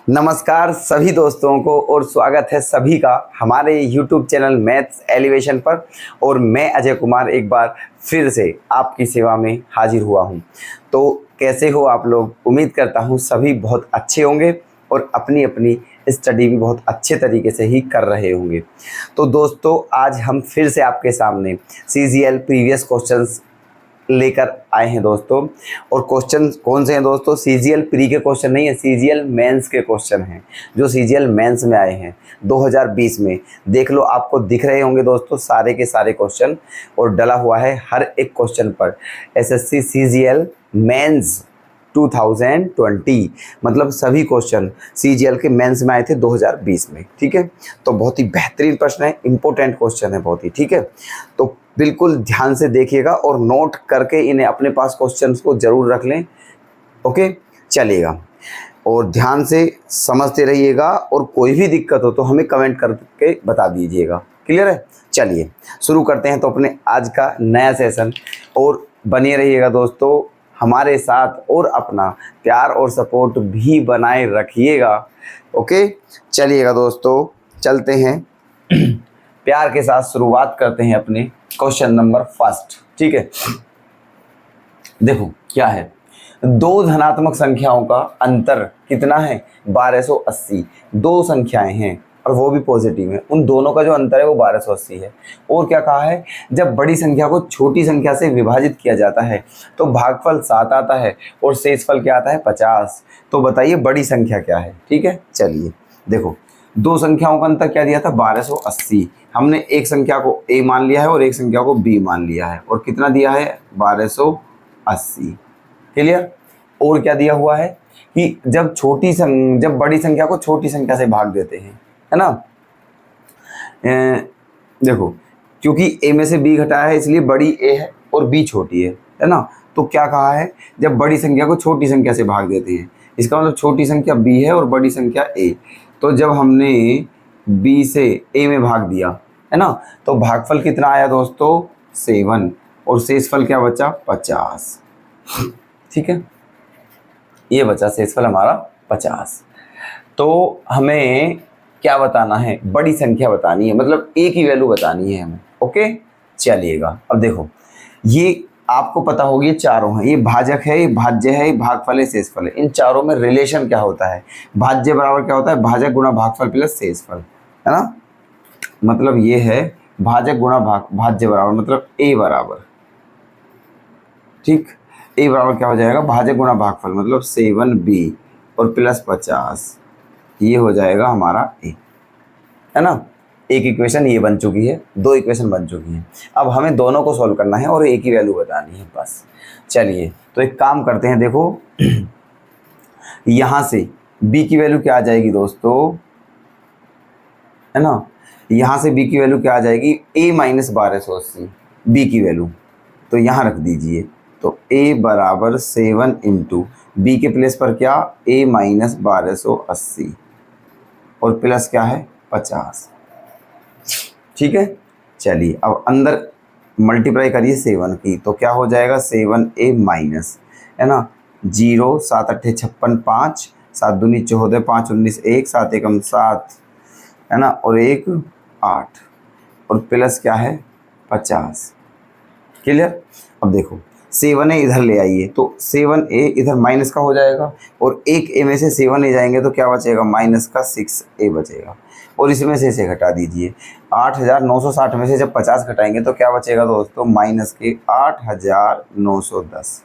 नमस्कार सभी दोस्तों को और स्वागत है सभी का हमारे YouTube चैनल मैथ्स एलिवेशन पर। और मैं अजय कुमार एक बार फिर से आपकी सेवा में हाजिर हुआ हूं। तो कैसे हो आप लोग? उम्मीद करता हूं सभी बहुत अच्छे होंगे और अपनी अपनी स्टडी भी बहुत अच्छे तरीके से ही कर रहे होंगे। तो दोस्तों आज हम फिर से आपके सामने CGL प्रीवियस क्वेश्चंस लेकर आए हैं दोस्तों। और क्वेश्चन कौन से हैं दोस्तों? CGL प्री के क्वेश्चन नहीं है, CGL मेंस के क्वेश्चन हैं जो CGL मेंस में आए हैं 2020 में। देख लो, आपको दिख रहे होंगे दोस्तों सारे के सारे क्वेश्चन, और डला हुआ है हर एक क्वेश्चन पर SSC CGL मेंस 2020, मतलब सभी क्वेश्चन CGL के मेंस में आए थे 2020 में। ठीक है, तो बहुत ही बेहतरीन प्रश्न है, इंपॉर्टेंट क्वेश्चन है बहुत ही। ठीक है, तो बिल्कुल ध्यान से देखिएगा और नोट करके इन्हें अपने पास क्वेश्चंस को जरूर रख लें। ओके, चलिएगा और ध्यान से समझते रहिएगा, और कोई भी दिक्कत हो तो हमें कमेंट करके बता दीजिएगा। क्लियर है? चलिए शुरू करते हैं तो अपने आज का नया सेशन, और बने रहिएगा दोस्तों हमारे साथ, और अपना प्यार और सपोर्ट भी बनाए रखिएगा। ओके, चलिएगा दोस्तों चलते हैं प्यार के साथ शुरुआत करते हैं अपने क्वेश्चन नंबर फर्स्ट। ठीक है, देखो क्या है, दो धनात्मक संख्याओं का अंतर कितना है? 1280। दो संख्याएं हैं और वो भी पॉजिटिव है, उन दोनों का जो अंतर है वो 1280 है। और क्या कहा है, जब बड़ी संख्या को छोटी संख्या से विभाजित किया जाता है तो भागफल 7 आता है और शेषफल क्या आता है? 50। तो बताइए बड़ी संख्या क्या है? ठीक है, चलिए देखो, दो संख्याओं का अंतर क्या दिया था? 1280। हमने एक संख्या को A मान लिया है और एक संख्या को B मान लिया है, और कितना दिया है? 1280। क्लियर? और क्या दिया हुआ है कि जब बड़ी संख्या को छोटी संख्या से भाग देते हैं, है ना। देखो, क्योंकि A में से B घटाया है इसलिए बड़ी A है और B छोटी है ना। तो क्या कहा है, जब बड़ी संख्या को छोटी संख्या से भाग देते हैं, इसका मतलब छोटी संख्या B है और बड़ी संख्या A। तो जब हमने B से A में भाग दिया, है ना, तो भागफल कितना आया दोस्तों? 7, और शेषफल क्या बचा? 50। ठीक है, ये बचा शेषफल हमारा 50। तो हमें क्या बताना है? बड़ी संख्या बतानी है, मतलब A की वैल्यू बतानी है हमें। ओके, चलिएगा अब देखो, ये आपको पता होगी ये चारों हैं, ये भाजक है, ये भाज्य है, ये भागफल है, शेषफल है। इन चारों में रिलेशन क्या होता है? भाज्य बराबर क्या होता है? भाजक गुणा भागफल प्लस शेषफल, है ना। मतलब ये है भाजक गुणा भाज्य बराबर, मतलब A बराबर, ठीक, A बराबर क्या हो जाएगा? भाजक गुणा भागफल, मतलब 7B और प्लस 50, ये हो जाएगा हमारा A, है ना। एक इक्वेशन ये बन चुकी है, दो इक्वेशन बन चुकी हैं। अब हमें दोनों को सॉल्व करना है और A की वैल्यू बतानी है बस। चलिए तो एक काम करते हैं, देखो यहाँ से B की वैल्यू क्या आ जाएगी दोस्तों, है ना। यहाँ से B की वैल्यू क्या आ जाएगी? A माइनस 1280, B की वैल्यू तो यहाँ रख दीजिए। तो A बराबर 7 इंटू B के प्लेस पर क्या? A माइनस 1280 और प्लस क्या है? 50। ठीक है, चलिए अब अंदर मल्टीप्लाई करिए 7 की, तो क्या हो जाएगा? 7A माइनस, है ना, 0, 7 अट्ठे 56, 5, 7 दूनी 14, 5 19 1, 7 एकम 7, है ना, और 1 8, और प्लस क्या है? 50। क्लियर? अब देखो 7A इधर ले आइए तो 7A इधर माइनस का हो जाएगा, और एक A में से 7A जाएंगे तो क्या बचेगा? माइनस का 6A बचेगा, और इसमें से इसे घटा दीजिए। 8960 में से जब 50 घटाएंगे तो क्या बचेगा दोस्तों? माइनस के 8910।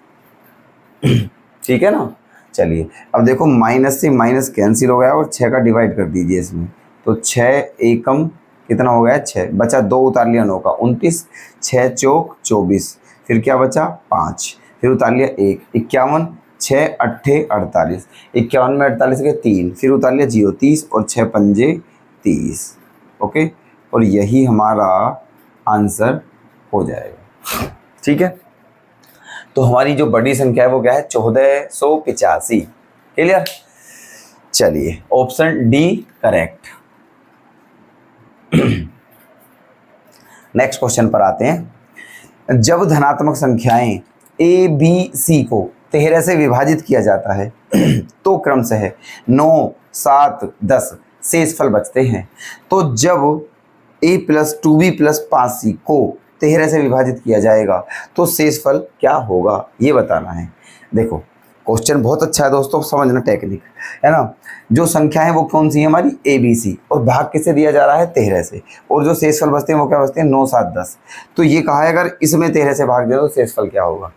ठीक है ना। चलिए अब देखो, माइनस से माइनस कैंसिल हो गया और 6 का डिवाइड कर दीजिए इसमें, तो 6 एकम कितना हो गया? 6 बचा, 2 उतार लिया 9 का 29, 6 चौक 24, फिर क्या बचा? 5, फिर उतार लिया 1, 51, 6 अट्ठे 48, 51 में 48 के 3, फिर उतार लिया 0, 30, और 6 पंजे 30। ओके, और यही हमारा आंसर हो जाएगा। ठीक है, तो हमारी जो बड़ी संख्या है वो क्या है? 1485। क्लियर? चलिए option D correct. Next question पर आते हैं। जब धनात्मक संख्याएं A B C को 13 से विभाजित किया जाता है तो क्रमशः 9, 7, 10 शेषफल बचते हैं। तो जब a + 2b + 5c को 13 से विभाजित किया जाएगा तो शेषफल क्या होगा, ये बताना है। देखो क्वेश्चन बहुत अच्छा है दोस्तों, समझना टेक्निक, है ना। जो संख्या है वो कौन सी है हमारी, ए बी सी, और भाग किससे दिया जा रहा है, 13 से, और जो शेषफल बचते हैं वो क्या बचते हैं, 9, 7, 10। तो ये कहा है अगर इसमें 13 से भाग दे तो शेषफल क्या होगा।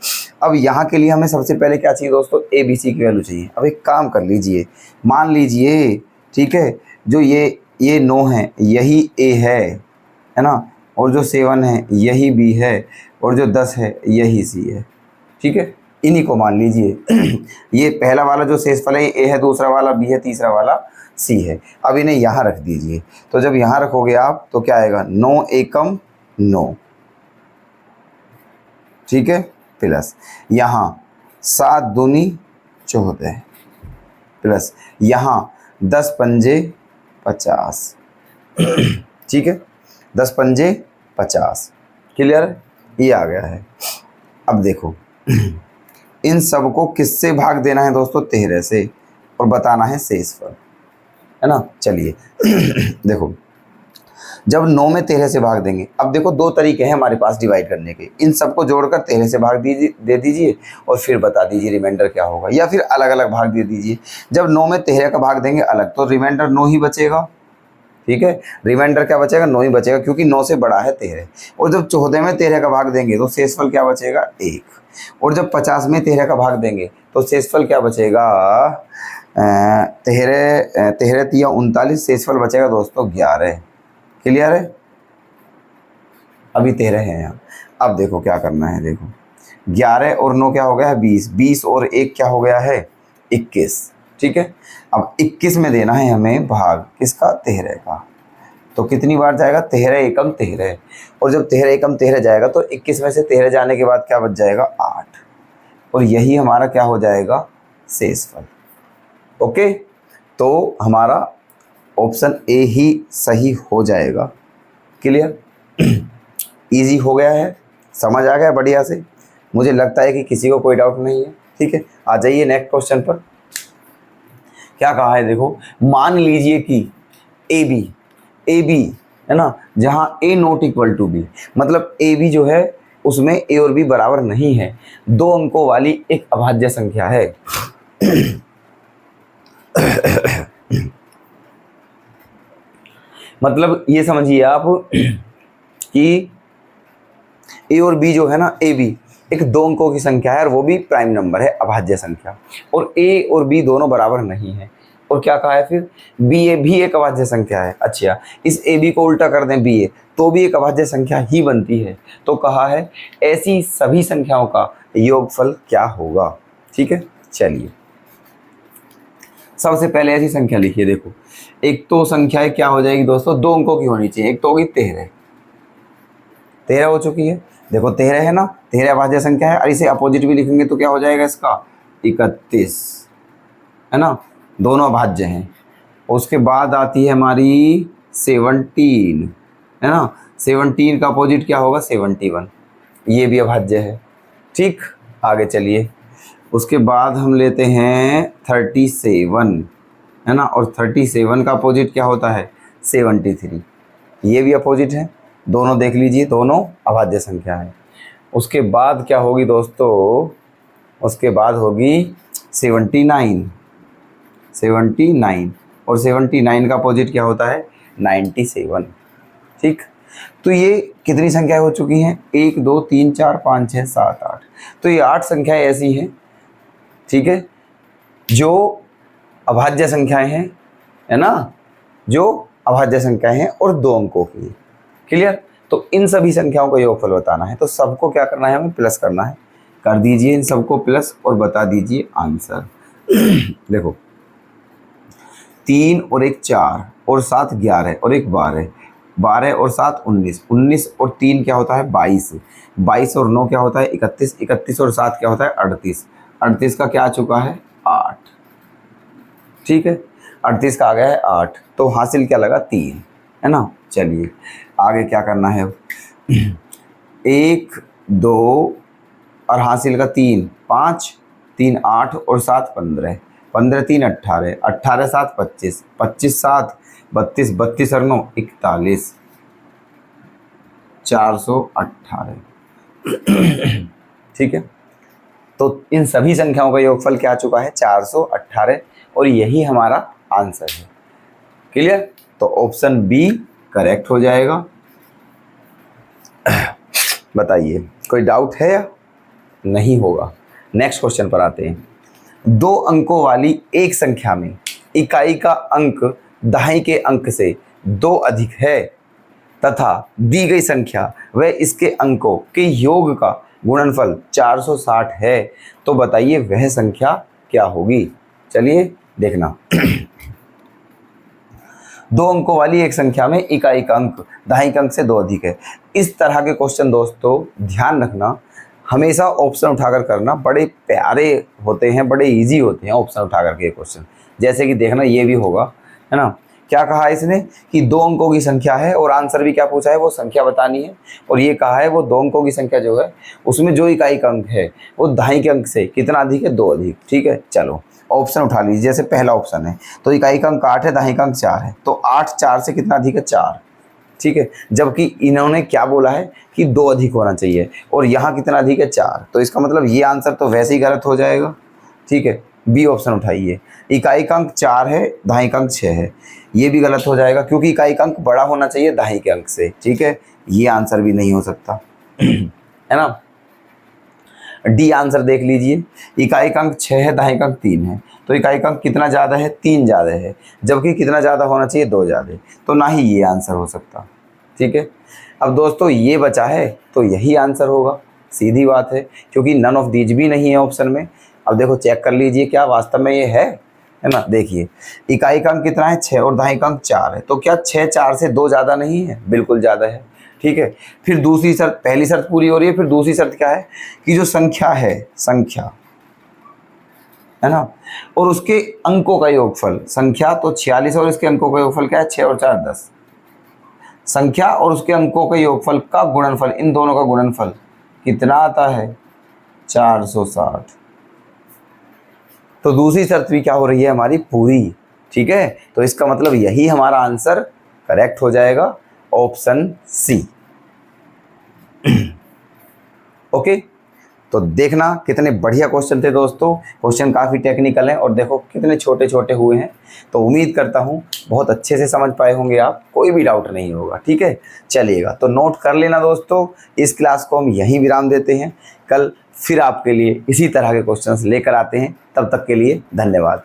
अब यहाँ के लिए हमें सबसे पहले क्या चाहिए दोस्तों, ए बी सी की वैल्यू चाहिए। अब एक काम कर लीजिए, मान लीजिए, ठीक है, जो ये 9 है यही ए है ना, और जो 7 है यही बी है, और जो 10 है यही सी है, ठीक है, इन्हीं को मान लीजिए। ये पहला वाला जो शेषफल है ए है, दूसरा वाला बी है, तीसरा वाला सी है। अब इन्हें यहाँ रख दीजिए, तो जब यहाँ रखोगे आप तो क्या आएगा, 9 एकम 9, ठीक है, प्लस यहाँ 7 दूनी 14, प्लस यहाँ 10 पंजे 50, ठीक है, 10 पंजे 50, क्लियर, ये आ गया है। अब देखो इन सब को किससे भाग देना है दोस्तों, 13 से, और बताना है शेषफल, है ना। चलिए देखो जब 9 में 13 से भाग देंगे, अब देखो दो तरीके हैं हमारे पास डिवाइड करने के, इन सबको जोड़कर 13 से भाग दे दीजिए और फिर बता दीजिए रिमाइंडर क्या होगा, या फिर अलग अलग भाग दे दीजिए। जब 9 में 13 का भाग देंगे अलग तो रिमाइंडर 9 ही बचेगा, ठीक है, रिमाइंडर क्या बचेगा, 9 ही बचेगा, क्योंकि 9 से बड़ा है 13। और जब 14 में 13 का भाग देंगे तो शेषफल क्या बचेगा, 1। और जब 50 में 13 का भाग देंगे तो शेषफल क्या बचेगा, 13 3 39, शेषफल बचेगा दोस्तों 11, क्लियर है। अभी 13 है यहाँ। अब देखो क्या करना है, देखो 11 और 9 क्या हो गया है, 20, 20 और 1 क्या हो गया है, 21, ठीक है। अब 21 में देना है हमें भाग किसका, 13 का, तो कितनी बार जाएगा, 13 एकम 13, और जब 13 एकम 13 जाएगा तो 21 में से 13 जाने के बाद क्या बच जाएगा, 8, और यही हमारा क्या हो जाएगा, शेषफल। ओके, तो हमारा ऑप्शन ए ही सही हो जाएगा, क्लियर, इजी हो गया है, समझ आ गया बढ़िया से। मुझे लगता है कि किसी को कोई डाउट नहीं है, ठीक है। आ जाइए नेक्स्ट क्वेश्चन पर। क्या कहा है देखो, मान लीजिए कि ए बी है ना, जहां ए नॉट इक्वल टू बी, मतलब ए बी जो है उसमें ए और बी बराबर नहीं है, 2 अंकों वाली एक अभाज्य संख्या है। मतलब ये समझिए आप कि ए और बी जो है ना, ए बी एक 2 अंकों की संख्या है और वो भी प्राइम नंबर है, अभाज्य संख्या, और ए और बी दोनों बराबर नहीं है। और क्या कहा है फिर, बी ए भी एक अभाज्य संख्या है। अच्छा, इस ए बी को उल्टा कर दें बी ए तो भी एक अभाज्य संख्या ही बनती है। तो कहा है ऐसी सभी संख्याओं का योगफल क्या होगा, ठीक है। चलिए सबसे पहले ऐसी संख्या लिखिए, देखो एक तो संख्या क्या हो जाएगी दोस्तों, 2 अंकों की होनी चाहिए, एक तो होगी 13 हो चुकी है, देखो 13 है ना, 13 अभाज्य संख्या है, और इसे अपोजिट भी लिखेंगे तो क्या हो जाएगा इसका, 31, है ना, दोनों अभाज्य हैं। उसके बाद आती है हमारी 17, है ना, 17 का अपोजिट क्या होगा, 71, ये भी अभाज्य है, ठीक। आगे चलिए, उसके बाद हम लेते हैं 37, है ना, और 37 का अपोजिट क्या होता है, 73, ये भी अपोजिट है, दोनों देख लीजिए, दोनों अभाज्य संख्या है। उसके बाद क्या होगी दोस्तों, उसके बाद होगी 79, और 79 का अपोजिट क्या होता है, 97, ठीक। तो ये कितनी संख्याएं हो चुकी हैं, 1 2 3 4 5 6 7 8, तो ये 8 संख्याएं ऐसी हैं, ठीक है, जो अभाज्य संख्याएं हैं, है ना, जो अभाज्य संख्याएं हैं और 2 अंकों की, क्लियर। तो इन सभी संख्याओं का योगफल बताना है, तो सबको क्या करना है, हमें प्लस करना है। कर दीजिए इन सबको प्लस और बता दीजिए आंसर। देखो 3 और 1 4 और 7 11 और 1 12, 12 और 7 19, 19 और 3 क्या होता है, 22, 22 और 9 क्या होता है, 31, 31 और 7 क्या होता है, 38, 38 का क्या आ चुका है, 8, ठीक है, 38 का आ गया है 8, तो हासिल क्या लगा, 3, है ना। चलिए आगे क्या करना है, 1 2 और हासिल का 3 5, 3 8 और 7 15, 15 3 18, 18 7 25, 25 7 32, 32 और 9 41, 418। ठीक है, तो इन सभी संख्याओं का योगफल क्या आ चुका है? 418, और यही हमारा आंसर है। क्लियर? तो ऑप्शन बी करेक्ट हो जाएगा। बताइए, कोई डाउट है या नहीं होगा? नेक्स्ट क्वेश्चन पर आते हैं। 2 अंकों वाली एक संख्या में इकाई का अंक दहाई के अंक से 2 अधिक है तथा दी गई संख्या व इसके अंकों के योग का गुणनफल 460 है, तो बताइए वह संख्या क्या होगी? चलिए देखना। 2 अंकों वाली एक संख्या में इकाई का अंक दहाई के अंक से 2 अधिक है। इस तरह के क्वेश्चन दोस्तों ध्यान रखना, हमेशा ऑप्शन उठाकर करना, बड़े प्यारे होते हैं, बड़े इजी होते हैं ऑप्शन उठाकर के क्वेश्चन। जैसे कि देखना ये भी होगा, है ना, क्या कहा है इसने कि 2 अंकों की संख्या है, और आंसर भी क्या पूछा है? वो संख्या बतानी है। और ये कहा है वो 2 अंकों की संख्या जो है उसमें जो इकाई का अंक है वो दहाई के अंक से कितना अधिक है? 2 अधिक। ठीक है, चलो ऑप्शन उठा लीजिए। जैसे पहला ऑप्शन है तो इकाई का अंक 8 है, दहाई का अंक 4 है, तो 8 4 से कितना अधिक है? 4। ठीक है, जबकि इन्होंने क्या बोला है कि 2 अधिक होना चाहिए, और यहाँ कितना अधिक है? 4। तो इसका मतलब ये आंसर तो वैसे ही गलत हो जाएगा। ठीक है, बी ऑप्शन उठाइए। इकाई का अंक 4 है, दहाई का अंक 6 है, ये भी गलत हो जाएगा क्योंकि इकाई का अंक बड़ा होना चाहिए दहाई के अंक से। ठीक है, ये आंसर भी नहीं हो सकता। है ना। डी आंसर देख लीजिए, इकाई का अंक 6 है, दहाई का अंक 3 है, तो इकाई का अंक कितना ज़्यादा है? 3 ज़्यादा है, जबकि कितना ज़्यादा होना चाहिए? 2 ज़्यादा, तो ना ही ये आंसर हो सकता। ठीक है, अब दोस्तों ये बचा है तो यही आंसर होगा, सीधी बात है, क्योंकि नन ऑफ दीज भी नहीं है ऑप्शन में। अब देखो चेक कर लीजिए क्या वास्तव में ये है ना। देखिए इकाई का अंक कितना है? 6, और दहाई का अंक 4 है, तो क्या 6 4 से 2 ज़्यादा नहीं है? बिल्कुल ज़्यादा है। ठीक है, फिर दूसरी शर्त, पहली शर्त पूरी हो रही है, फिर दूसरी शर्त क्या है कि जो संख्या है, संख्या है ना, और उसके अंकों का योगफल, संख्या तो 46 और इसके अंकों का योगफल क्या है? 6 और 4 10। संख्या और उसके अंकों के योगफल का गुणनफल, इन दोनों का गुणनफल कितना आता है? 460। तो दूसरी शर्त भी क्या हो रही है हमारी? पूरी। ठीक है, तो इसका मतलब यही हमारा आंसर करेक्ट हो जाएगा, ऑप्शन सी। ओके, तो देखना कितने बढ़िया क्वेश्चन थे दोस्तों। क्वेश्चन काफ़ी टेक्निकल हैं और देखो कितने छोटे छोटे हुए हैं। तो उम्मीद करता हूँ बहुत अच्छे से समझ पाए होंगे आप, कोई भी डाउट नहीं होगा। ठीक है, चलिएगा तो नोट कर लेना दोस्तों। इस क्लास को हम यहीं विराम देते हैं, कल फिर आपके लिए इसी तरह के क्वेश्चंस लेकर आते हैं। तब तक के लिए धन्यवाद।